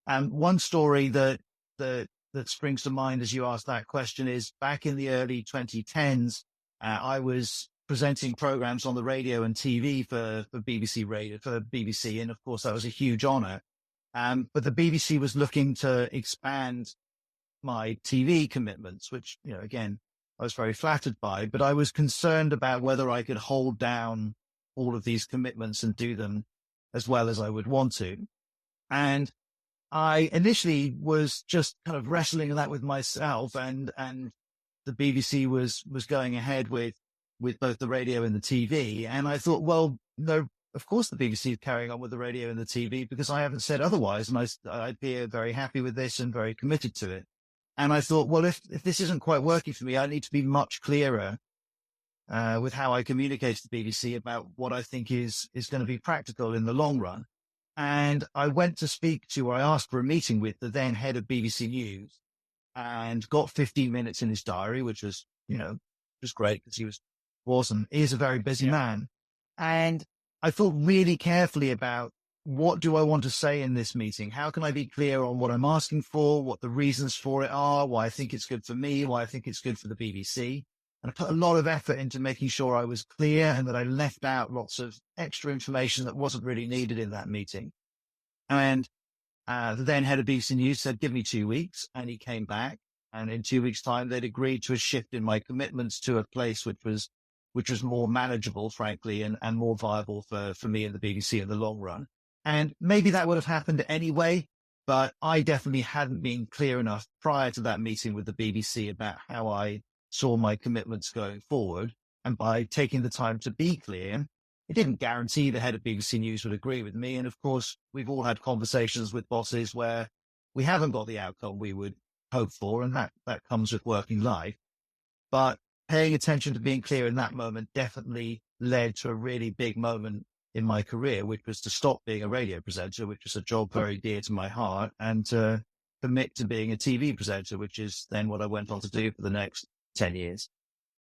And one story that springs to mind as you ask that question is back in the early 2010s, I was presenting programs on the radio and TV for BBC. And of course, that was a huge honor. But the BBC was looking to expand my TV commitments, which, again, I was very flattered by, but I was concerned about whether I could hold down all of these commitments and do them as well as I would want to. And I initially was just kind of wrestling that with myself, and the BBC was going ahead with both the radio and the TV. And I thought, well, no, of course the BBC is carrying on with the radio and the TV because I haven't said otherwise. And I'd be very happy with this and very committed to it. And I thought, well, if this isn't quite working for me, I need to be much clearer with how I communicate to the BBC about what I think is going to be practical in the long run. And I asked for a meeting with the then head of BBC News and got 15 minutes in his diary, which was, just great because he was awesome. He is a very busy man. And I thought really carefully about what do I want to say in this meeting? How can I be clear on what I'm asking for, what the reasons for it are, why I think it's good for me, why I think it's good for the BBC. And I put a lot of effort into making sure I was clear and that I left out lots of extra information that wasn't really needed in that meeting. And the then head of BBC News said, give me 2 weeks. And he came back. And in 2 weeks' time, they'd agreed to a shift in my commitments to a place which was more manageable, frankly, and more viable for me and the BBC in the long run. And maybe that would have happened anyway, but I definitely hadn't been clear enough prior to that meeting with the BBC about how I saw my commitments going forward. And by taking the time to be clear, it didn't guarantee the head of BBC News would agree with me. And of course, we've all had conversations with bosses where we haven't got the outcome we would hope for. And that comes with working life. But paying attention to being clear in that moment definitely led to a really big moment in my career, which was to stop being a radio presenter, which is a job very dear to my heart, and to commit to being a TV presenter, which is then what I went on to do for the next 10 years.